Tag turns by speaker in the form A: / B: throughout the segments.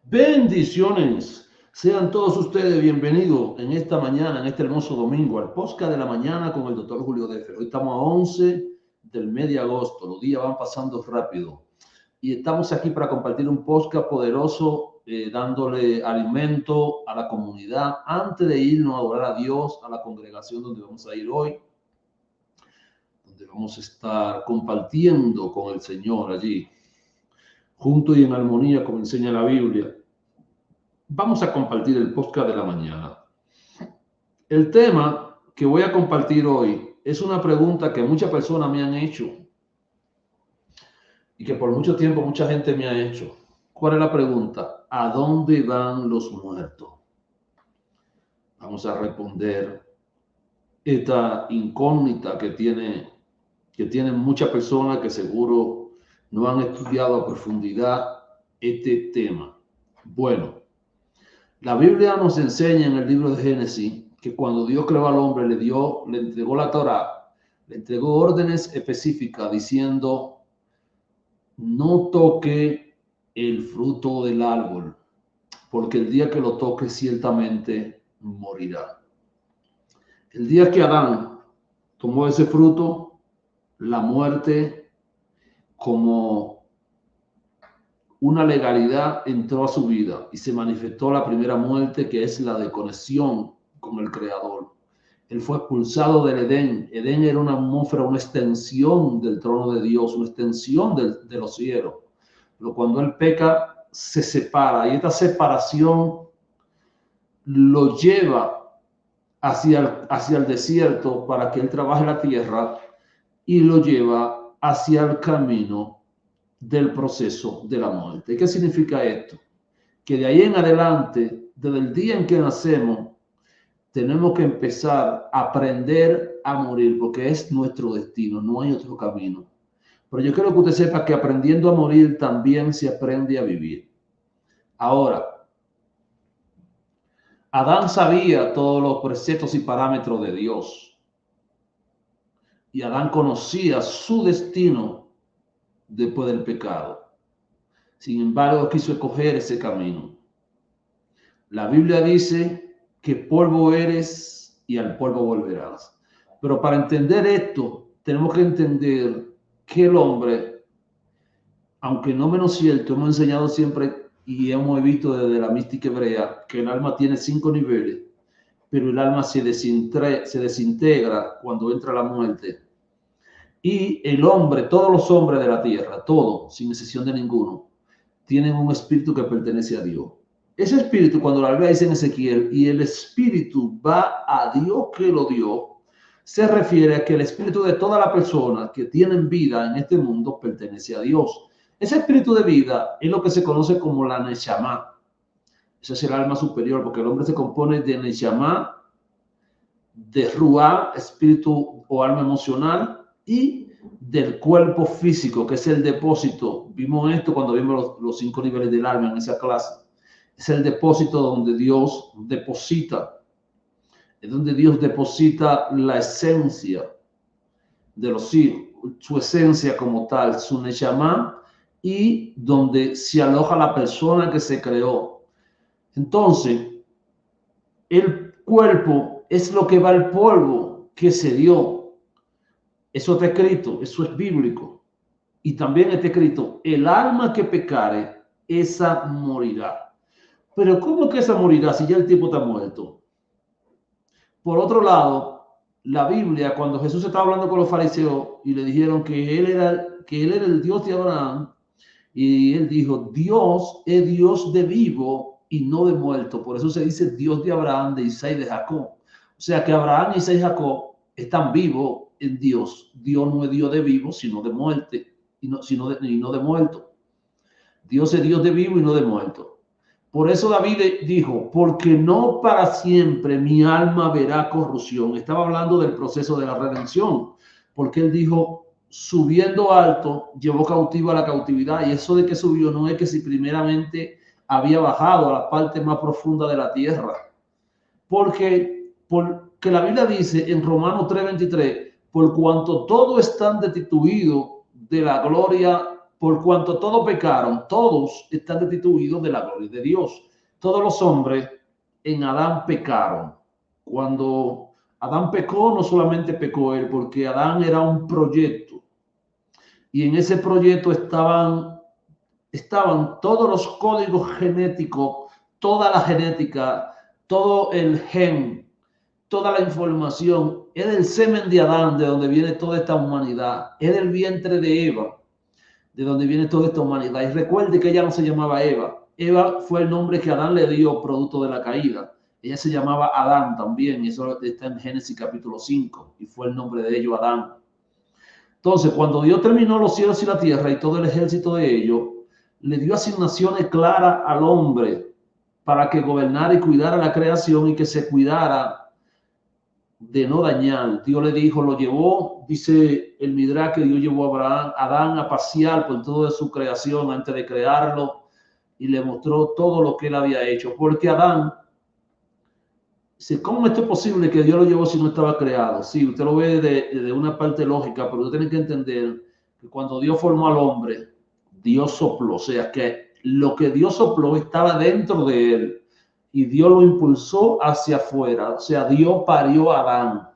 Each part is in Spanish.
A: Bendiciones. Sean todos ustedes bienvenidos en esta mañana, en este hermoso domingo, al podcast de la mañana con el doctor Julio Defer. Hoy estamos a 11 del mes de agosto. Los días van pasando rápido. Y estamos aquí para compartir un podcast poderoso, dándole alimento a la comunidad antes de irnos a adorar a Dios, a la congregación donde vamos a ir hoy, donde vamos a estar compartiendo con el Señor allí, junto y en armonía, como enseña la Biblia. Vamos a compartir el podcast de la mañana. El tema que voy a compartir hoy es una pregunta que muchas personas me han hecho y que por mucho tiempo mucha gente me ha hecho. ¿Cuál es la pregunta? ¿A dónde van los muertos? Vamos a responder esta incógnita que tienen muchas personas que seguro no han estudiado a profundidad este tema. Bueno, la Biblia nos enseña en el libro de Génesis que cuando Dios creó al hombre, le entregó la Torá, le entregó órdenes específicas diciendo: no toque el fruto del árbol, porque el día que lo toque ciertamente morirá. El día que Adán tomó ese fruto, la muerte como una legalidad entró a su vida y se manifestó la primera muerte, que es la de conexión con el Creador. Él fue expulsado del Edén. Edén era una atmósfera, una extensión del trono de Dios, una extensión de los cielos. Pero cuando él peca, se separa, y esta separación lo lleva hacia el desierto para que él trabaje la tierra, y lo lleva hacia el camino del proceso de la muerte. ¿Qué significa esto? Que de ahí en adelante, desde el día en que nacemos, tenemos que empezar a aprender a morir, porque es nuestro destino, no hay otro camino. Pero yo quiero que usted sepa que aprendiendo a morir también se aprende a vivir. Ahora, Adán sabía todos los preceptos y parámetros de Dios, y Adán conocía su destino después del pecado. Sin embargo, quiso escoger ese camino. La Biblia dice que polvo eres y al polvo volverás. Pero para entender esto, tenemos que entender que el hombre, aunque no menos cierto, hemos enseñado siempre y hemos visto desde la mística hebrea que el alma tiene 5 niveles, pero el alma se desintegra cuando entra la muerte. Y el hombre, todos los hombres de la tierra, todos, sin excepción de ninguno, tienen un espíritu que pertenece a Dios. Ese espíritu, cuando la Biblia dice en Ezequiel, y el espíritu va a Dios que lo dio, se refiere a que el espíritu de toda la persona que tienen vida en este mundo pertenece a Dios. Ese espíritu de vida es lo que se conoce como la Neshama. Ese es el alma superior, porque el hombre se compone de Neshama, de Ruah, espíritu o alma emocional, y del cuerpo físico, que es el depósito. Vimos esto cuando vimos los 5 niveles del alma en esa clase. Es el depósito donde Dios deposita, es donde Dios deposita la esencia de los hijos, su esencia como tal, su neshama, y donde se aloja la persona que se creó. Entonces, el cuerpo es lo que va al polvo que se dio. Eso está escrito, eso es bíblico. Y también está escrito: el alma que pecare, esa morirá. Pero ¿cómo que esa morirá si ya el tipo está muerto? Por otro lado, la Biblia, cuando Jesús estaba hablando con los fariseos y le dijeron que él era el Dios de Abraham, y él dijo: Dios es Dios de vivo y no de muerto. Por eso se dice Dios de Abraham, de Isaac y de Jacob. O sea que Abraham, Isaac y Jacob están vivos en Dios. Dios no es Dios de vivo, sino de muerte, y no de muerto. Dios es Dios de vivo y no de muerto. Por eso David dijo: porque no para siempre mi alma verá corrupción. Estaba hablando del proceso de la redención, porque él dijo: subiendo alto, llevó cautivo a la cautividad. Y eso de que subió no es que si primeramente había bajado a la parte más profunda de la tierra. Porque la Biblia dice en Romanos 3:23, por cuanto todos están destituidos de la gloria por cuanto todos pecaron, todos están destituidos de la gloria de Dios. Todos los hombres en Adán pecaron. Cuando Adán pecó, no solamente pecó él, porque Adán era un proyecto. Y en ese proyecto estaban todos los códigos genéticos, toda la genética, todo el gen, toda la información. Es del semen de Adán de donde viene toda esta humanidad. Es del vientre de Eva de donde viene toda esta humanidad. Y recuerde que ella no se llamaba Eva. Eva fue el nombre que Adán le dio producto de la caída. Ella se llamaba Adán también, y eso está en Génesis capítulo 5, y fue el nombre de ellos Adán. Entonces, cuando Dios terminó los cielos y la tierra y todo el ejército de ellos, le dio asignaciones claras al hombre para que gobernara y cuidara la creación y que se cuidara de no dañar. Dios le dijo, lo llevó, dice el Midrash, que Dios llevó a Adán a pasear por toda su creación antes de crearlo y le mostró todo lo que él había hecho. Porque Adán, ¿cómo esto es posible que Dios lo llevó si no estaba creado? Sí, usted lo ve de una parte lógica, pero usted tiene que entender que cuando Dios formó al hombre, Dios sopló, o sea que lo que Dios sopló estaba dentro de él. Y Dios lo impulsó hacia afuera. O sea, Dios parió a Adán.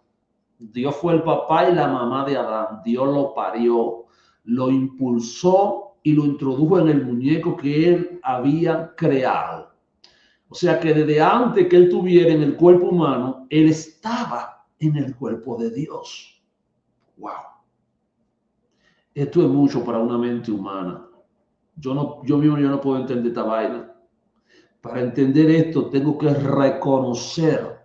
A: Dios fue el papá y la mamá de Adán. Dios lo parió, lo impulsó y lo introdujo en el muñeco que él había creado. O sea que desde antes que él tuviera en el cuerpo humano, él estaba en el cuerpo de Dios. ¡Wow! Esto es mucho para una mente humana. Yo mismo no puedo entender esta vaina. Para entender esto, tengo que reconocer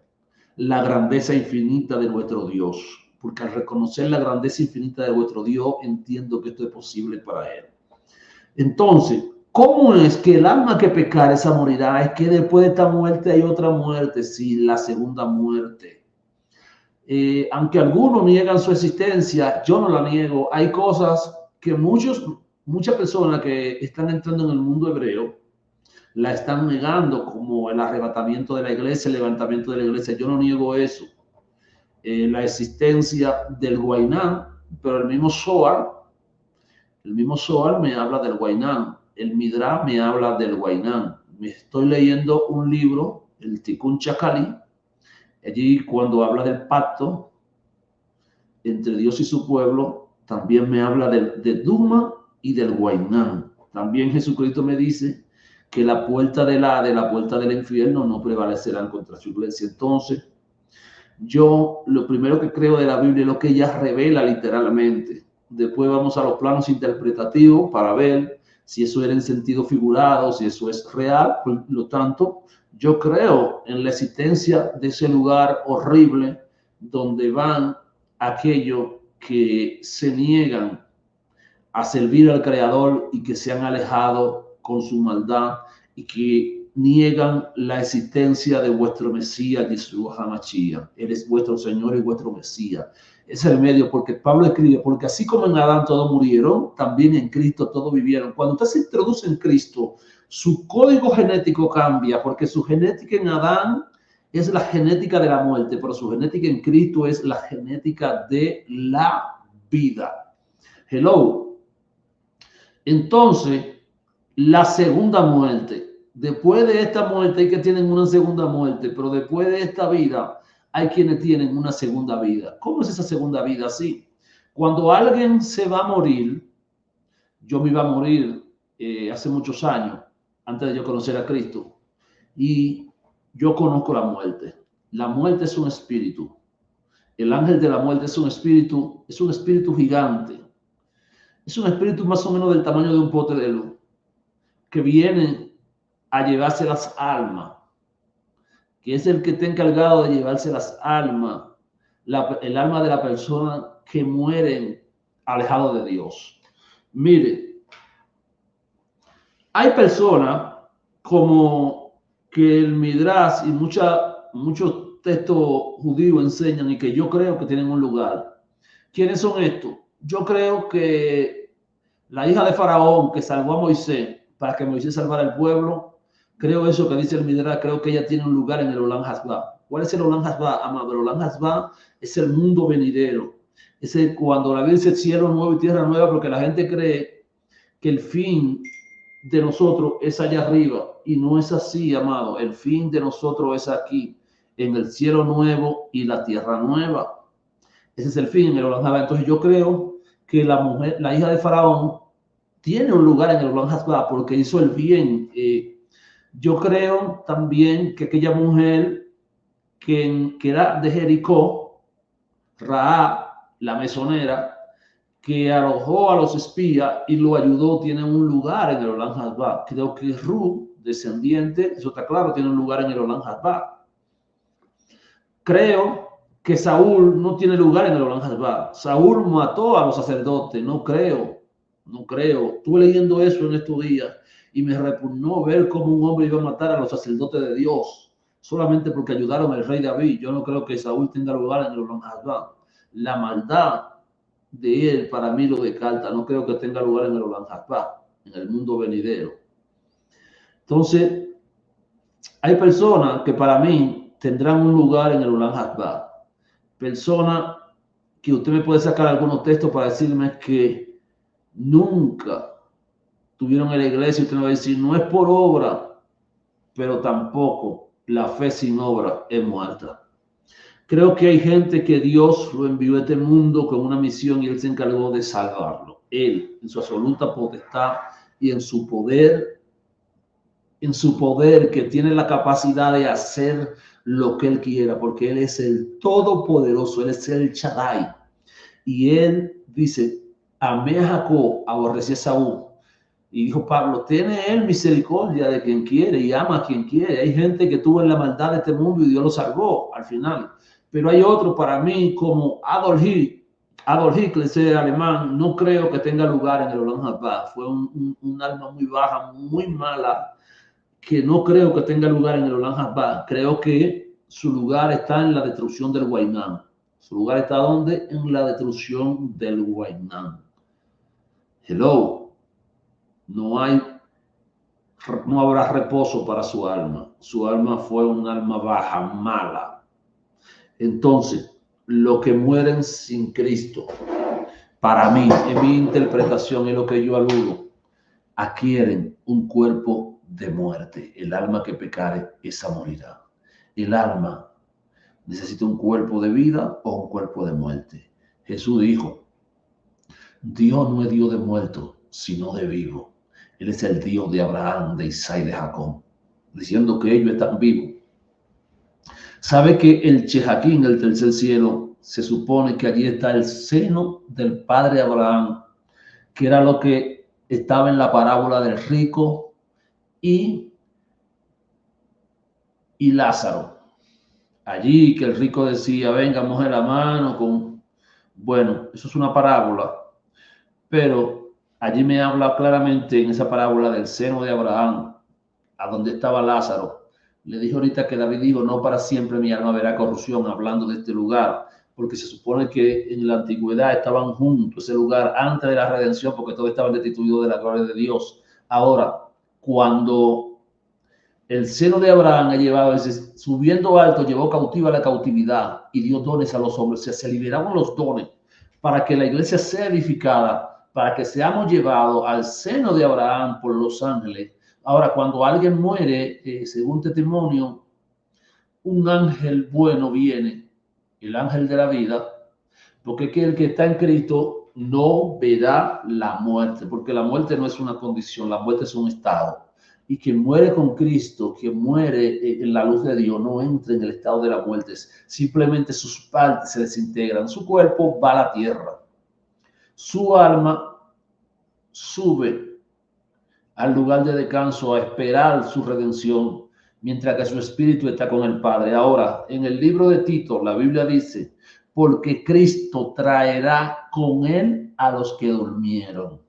A: la grandeza infinita de nuestro Dios. Porque al reconocer la grandeza infinita de nuestro Dios, entiendo que esto es posible para Él. Entonces, ¿cómo es que el alma que pecar esa morirá? Es que después de esta muerte hay otra muerte, sí, la segunda muerte. Aunque algunos niegan su existencia, yo no la niego. Hay cosas que muchas personas que están entrando en el mundo hebreo la están negando, como el arrebatamiento de la iglesia, el levantamiento de la iglesia. Yo no niego eso. La existencia del Guainán, pero el mismo Zohar me habla del Guainán. El Midrash me habla del Guainán. Me estoy leyendo un libro, el Tikkun Chakali. Allí, cuando habla del pacto entre Dios y su pueblo, también me habla de Duma y del Guainán. También Jesucristo me dice que la puerta la puerta del infierno no prevalecerán contra su iglesia. Entonces, yo lo primero que creo de la Biblia es lo que ella revela literalmente. Después vamos a los planos interpretativos para ver si eso era en sentido figurado, si eso es real. Por lo tanto, yo creo en la existencia de ese lugar horrible donde van aquellos que se niegan a servir al Creador y que se han alejado con su maldad y que niegan la existencia de vuestro Mesías, Yeshua HaMashiach. Él es vuestro Señor y vuestro Mesías. Es el medio, porque Pablo escribe, porque así como en Adán todos murieron, también en Cristo todos vivieron. Cuando usted se introduce en Cristo, su código genético cambia, porque su genética en Adán es la genética de la muerte, pero su genética en Cristo es la genética de la vida. Hello. Entonces, la segunda muerte. Después de esta muerte hay que tienen una segunda muerte, pero después de esta vida hay quienes tienen una segunda vida. ¿Cómo es esa segunda vida? Sí, cuando alguien se va a morir, yo me iba a morir hace muchos años, antes de yo conocer a Cristo, y yo conozco la muerte. La muerte es un espíritu. El ángel de la muerte es un espíritu gigante. Es un espíritu más o menos del tamaño de un pote de luz, que viene a llevarse las almas, que es el que está encargado de llevarse las almas, el alma de la persona que mueren alejado de Dios. Mire, hay personas como que el Midrash y muchos textos judíos enseñan y que yo creo que tienen un lugar. ¿Quiénes son estos? Yo creo que la hija de Faraón que salvó a Moisés para que Moisés salvara al pueblo, creo eso que dice el Midrash, creo que ella tiene un lugar en el Olam Hazbah. ¿Cuál es el Olam Hazbah, amado? El Olam Hazbah es el mundo venidero. Es cuando la Biblia dice cielo nuevo y tierra nueva, porque la gente cree que el fin de nosotros es allá arriba, y no es así, amado. El fin de nosotros es aquí, en el cielo nuevo y la tierra nueva. Ese es el fin en el Olam Haba. Entonces yo creo que la mujer, la hija de Faraón, tiene un lugar en el Olam Haba porque hizo el bien. Yo creo también que aquella mujer que era de Jericó, Raab, la mesonera, que alojó a los espías y lo ayudó, tiene un lugar en el Olam Haba. Creo que Ruth, descendiente, eso está claro, tiene un lugar en el Olam Haba. Creo que Saúl no tiene lugar en el Olam Haba. Saúl mató a los sacerdotes, no creo. Estuve leyendo eso en estos días y me repugnó ver cómo un hombre iba a matar a los sacerdotes de Dios solamente porque ayudaron al rey David. Yo no creo que Saúl tenga lugar en el Olam Haba. La maldad de él para mí lo descarta. No creo que tenga lugar en el Olam Haba, en el mundo venidero. Entonces, hay personas que para mí tendrán un lugar en el Olam Haba. Personas que usted me puede sacar algunos textos para decirme que nunca tuvieron en la iglesia. Usted me va a decir, no es por obra, pero tampoco la fe sin obra es muerta. Creo que hay gente que Dios lo envió a este mundo con una misión y Él se encargó de salvarlo. Él, en su absoluta potestad y en su poder, que tiene la capacidad de hacer lo que Él quiera, porque Él es el Todopoderoso, Él es el Shaddai. Y Él dice, amé a Jacob, aborrecí a Saúl. Y dijo Pablo, tiene Él misericordia de quien quiere y ama a quien quiere. Hay gente que tuvo en la maldad de este mundo y Dios lo salvó al final. Pero hay otro para mí como Adolf Hitler, ese alemán, no creo que tenga lugar en el Olam Haba. Fue un alma muy baja, muy mala, que no creo que tenga lugar en el Olam Haba. Creo que su lugar está en la destrucción del Guaynán. ¿Su lugar está dónde? En la destrucción del Guaynán. Hello. No habrá reposo para su alma. Su alma fue un alma baja, mala. Entonces, los que mueren sin Cristo, para mí, en mi interpretación y lo que yo aludo, adquieren un cuerpo de muerte. El alma que pecare, esa morirá. El alma necesita un cuerpo de vida o un cuerpo de muerte. Jesús dijo, Dios no es Dios de muertos, sino de vivos. Él es el Dios de Abraham, de Isaac y de Jacob, diciendo que ellos están vivos. ¿Sabe que el Chejaquín, el tercer cielo, se supone que allí está el seno del padre Abraham, que era lo que estaba en la parábola del rico y Lázaro? Allí que el rico decía, venga, moje la mano con... Bueno, eso es una parábola, pero allí me habla claramente en esa parábola del seno de Abraham, a donde estaba Lázaro. Le dijo ahorita que David dijo, no para siempre mi alma verá corrupción, hablando de este lugar, porque se supone que en la antigüedad estaban juntos, ese lugar antes de la redención, porque todos estaban destituidos de la gloria de Dios. Ahora, cuando el seno de Abraham ha llevado, subiendo alto, llevó cautiva la cautividad y dio dones a los hombres, se liberaron los dones para que la iglesia sea edificada, para que seamos llevados al seno de Abraham por los ángeles. Ahora, cuando alguien muere, según testimonio, un ángel bueno viene, el ángel de la vida, porque el que está en Cristo no verá la muerte, porque la muerte no es una condición, la muerte es un estado. Y quien muere con Cristo, quien muere en la luz de Dios, no entra en el estado de la muerte, simplemente sus partes se desintegran, su cuerpo va a la tierra, su alma sube al lugar de descanso a esperar su redención, mientras que su espíritu está con el Padre. Ahora, en el libro de Tito, la Biblia dice, porque Cristo traerá con él a los que durmieron. O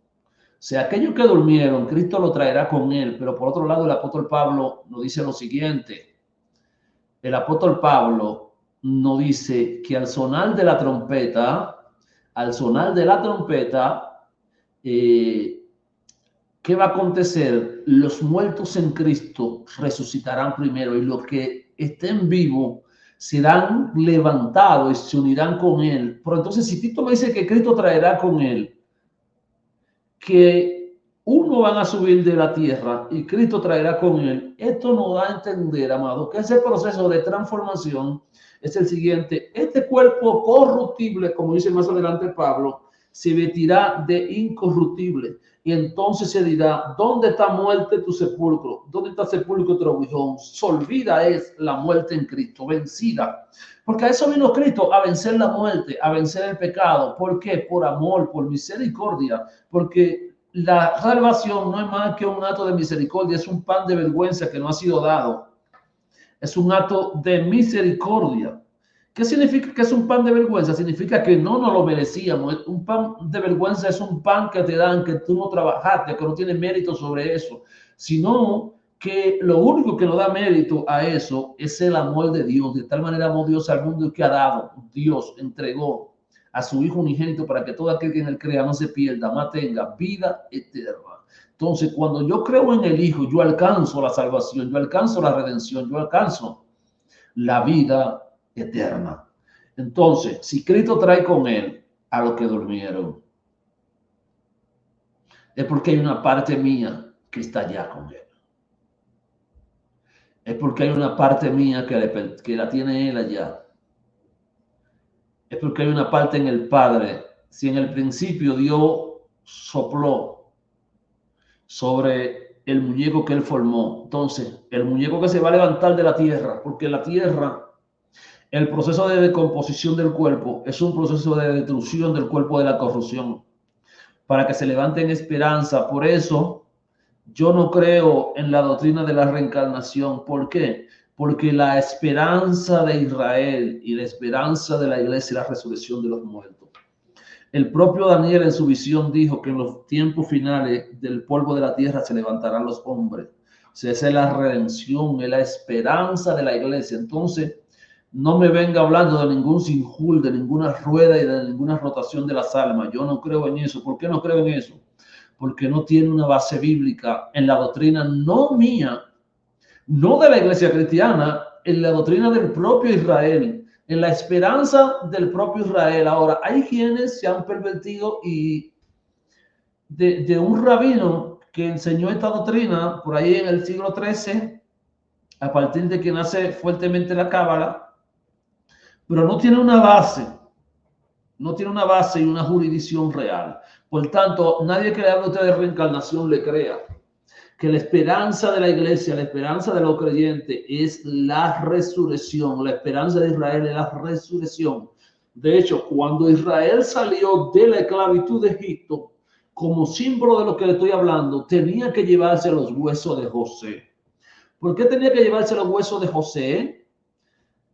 A: sea, aquellos que durmieron, Cristo lo traerá con él. Pero por otro lado, el apóstol Pablo nos dice lo siguiente. El apóstol Pablo nos dice que al sonar de la trompeta, ¿qué va a acontecer? Los muertos en Cristo resucitarán primero y los que estén vivos serán levantados y se unirán con él. Pero entonces, si Tito me dice que Cristo traerá con él, que uno van a subir de la tierra y Cristo traerá con él. Esto nos da a entender, amado, que ese proceso de transformación es el siguiente. Este cuerpo corruptible, como dice más adelante Pablo, se vestirá de incorruptible. Y entonces se dirá, ¿dónde está muerte tu sepulcro? ¿Dónde está sepulcro tu aguijón? Solvida es la muerte en Cristo, vencida. Porque a eso vino Cristo, a vencer la muerte, a vencer el pecado. ¿Por qué? Por amor, por misericordia. Porque la salvación no es más que un acto de misericordia, es un pan de vergüenza que no ha sido dado. Es un acto de misericordia. ¿Qué significa que es un pan de vergüenza? Significa que no nos lo merecíamos. Un pan de vergüenza es un pan que te dan, que tú no trabajaste, que no tienes mérito sobre eso, sino que lo único que nos da mérito a eso es el amor de Dios. De tal manera amó Dios al mundo que ha dado. Dios entregó a su Hijo unigénito para que todo aquel que en él crea no se pierda, más tenga vida eterna. Entonces, cuando yo creo en el Hijo, yo alcanzo la salvación, yo alcanzo la redención, yo alcanzo la vida eterna. Entonces, si Cristo trae con él a los que durmieron, es porque hay una parte mía que está allá con él. Es porque hay una parte mía que la tiene él allá. Es porque hay una parte en el Padre. Si en el principio Dios sopló sobre el muñeco que él formó, entonces el muñeco que se va a levantar de la tierra, porque la tierra, el proceso de decomposición del cuerpo es un proceso de destrucción del cuerpo de la corrupción, para que se levante en esperanza. Por eso yo no creo en la doctrina de la reencarnación. ¿Por qué? Porque la esperanza de Israel y la esperanza de la iglesia es la resurrección de los muertos. El propio Daniel en su visión dijo que en los tiempos finales del polvo de la tierra se levantarán los hombres. O sea, esa es la redención, es la esperanza de la iglesia. Entonces, no me venga hablando de ningún sinjul, de ninguna rueda y de ninguna rotación de las almas. Yo no creo en eso. ¿Por qué no creo en eso? Porque no tiene una base bíblica en la doctrina, no mía, no de la iglesia cristiana, en la doctrina del propio Israel, en la esperanza del propio Israel. Ahora, hay quienes se han pervertido y de un rabino que enseñó esta doctrina por ahí en el siglo XIII, a partir de que nace fuertemente la Cábala, pero no tiene una base, no tiene una base y una jurisdicción real. Por tanto, nadie que le hable a usted de reencarnación le crea. Que la esperanza de la iglesia, la esperanza de los creyentes es la resurrección. La esperanza de Israel es la resurrección. De hecho, cuando Israel salió de la esclavitud de Egipto, como símbolo de lo que le estoy hablando, tenía que llevarse los huesos de José. ¿Por qué tenía que llevarse los huesos de José?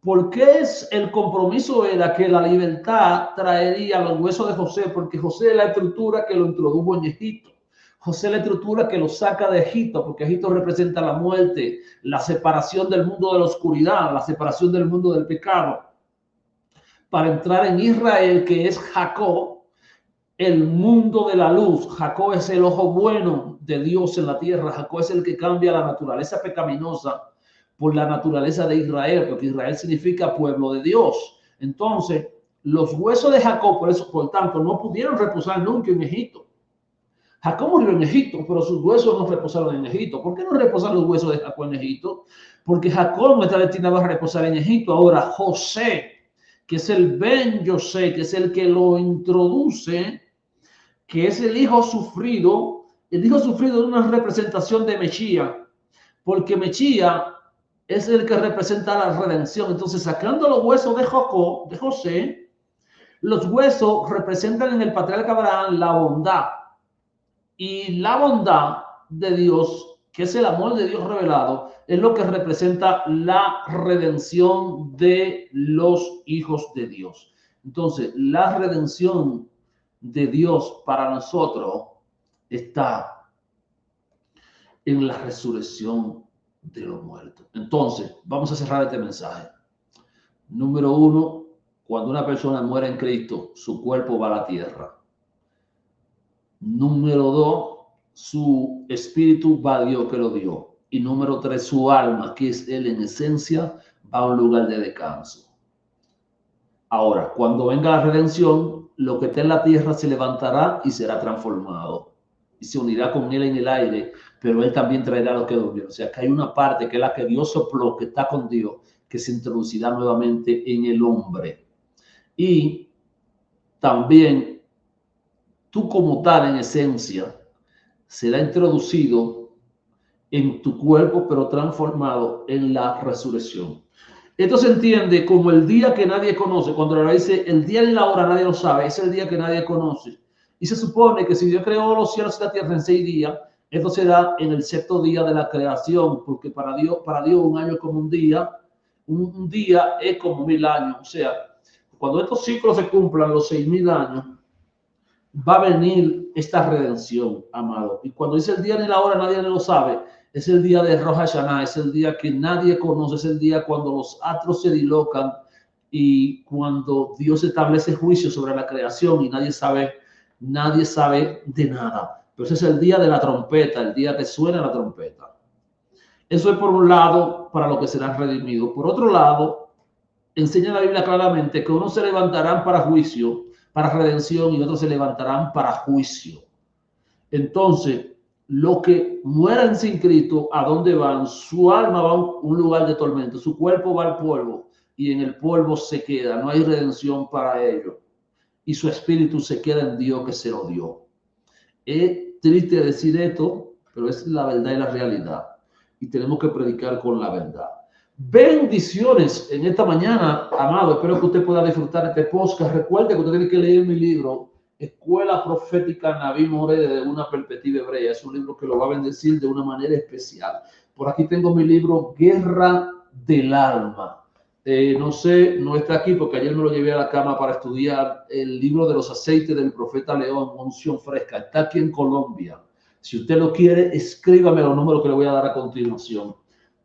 A: Porque el compromiso era que la libertad traería los huesos de José, porque José es la estructura que lo introdujo en Egipto. José es la estructura que lo saca de Egipto, porque Egipto representa la muerte, la separación del mundo de la oscuridad, la separación del mundo del pecado, para entrar en Israel, que es Jacob, el mundo de la luz. Jacob es el ojo bueno de Dios en la tierra. Jacob es el que cambia la naturaleza pecaminosa por la naturaleza de Israel, porque Israel significa pueblo de Dios. Entonces, los huesos de Jacob, por eso, por tanto, no pudieron reposar nunca en Egipto. Jacob murió en Egipto, pero sus huesos no reposaron en Egipto. ¿Por qué no reposan los huesos de Jacob en Egipto? Porque Jacob no está destinado a reposar en Egipto. Ahora, José, que es el Ben José, que es el que lo introduce, que es el hijo sufrido es una representación de Mesías, porque Mesías es el que representa la redención. Entonces, sacando los huesos de Jacob, de José, los huesos representan en el patriarca Abraham la bondad. Y la bondad de Dios, que es el amor de Dios revelado, es lo que representa la redención de los hijos de Dios. Entonces, la redención de Dios para nosotros está en la resurrección de los muertos. Entonces, vamos a cerrar este mensaje. Número 1, cuando una persona muere en Cristo, su cuerpo va a la tierra. Número 2, su espíritu va a Dios que lo dio. Y número 3, su alma, que es él en esencia, va a un lugar de descanso. Ahora, cuando venga la redención, lo que está en la tierra se levantará y será transformado. y se unirá con él en el aire, pero él también traerá a los que durmieron. O sea, que hay una parte que es la que Dios sopló, que está con Dios, que se introducirá nuevamente en el hombre. Y también tú como tal, en esencia, será introducido en tu cuerpo, pero transformado en la resurrección. Esto se entiende como el día que nadie conoce. Cuando la dice el día y la hora nadie lo sabe, es el día que nadie conoce. Y se supone que si Dios creó los cielos y la tierra en 6 días, esto será en el 7º día de la creación, porque para Dios un año es como un día es como 1000 años. O sea, cuando estos ciclos se cumplan, los 6000 años, va a venir esta redención, amado. Y cuando dice el día ni la hora nadie lo sabe, es el día de Rosh Hashanah, es el día que nadie conoce, es el día cuando los astros se dilocan y cuando Dios establece juicio sobre la creación y nadie sabe de nada. Pero ese es el día de la trompeta, el día que suena la trompeta. Eso es por un lado para lo que serán redimidos. Por otro lado, enseña la Biblia claramente que unos se levantarán para juicio, para redención, y otros se levantarán para juicio. Entonces, los que mueran sin Cristo, ¿a dónde van? Su alma va a un lugar de tormento, su cuerpo va al polvo y en el polvo se queda, no hay redención para ellos. Y su espíritu se queda en Dios que se lo dio. Es triste decir esto, pero es la verdad y la realidad. Y tenemos que predicar con la verdad. Bendiciones en esta mañana, amado. Espero que usted pueda disfrutar este podcast. Recuerde que usted tiene que leer mi libro, Escuela Profética Naví More desde una perspectiva hebrea. Es un libro que lo va a bendecir de una manera especial. Por aquí tengo mi libro, Guerra del Alma. No sé, no está aquí porque ayer me lo llevé a la cama para estudiar el libro de los aceites del profeta León, unción fresca. Está aquí en Colombia. Si usted lo quiere, escríbame los números que le voy a dar a continuación.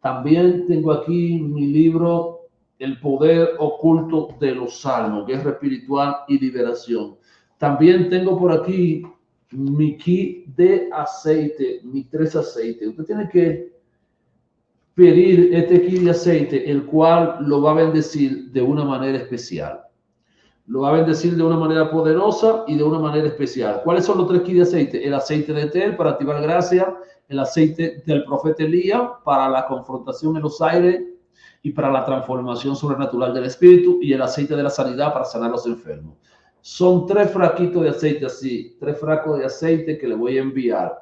A: También tengo aquí mi libro, El poder oculto de los salmos, guerra espiritual y liberación. También tengo por aquí mi kit de aceite, mis 3 aceites. Usted tiene que pedir este kit de aceite, el cual lo va a bendecir de una manera especial. Lo va a bendecir de una manera poderosa y de una manera especial. ¿Cuáles son los 3 kits de aceite? El aceite de Etel para activar gracia, el aceite del profeta Elías para la confrontación en los aires y para la transformación sobrenatural del espíritu, y el aceite de la sanidad para sanar a los enfermos. Son 3 fraquitos de aceite así, 3 frascos de aceite que le voy a enviar.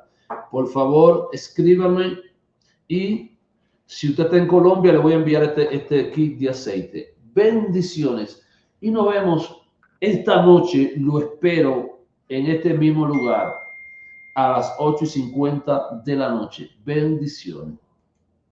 A: Por favor, escríbame, y si usted está en Colombia, le voy a enviar este kit de aceite. Bendiciones. Y nos vemos esta noche, lo espero en este mismo lugar a las 8:50 de la noche. Bendiciones.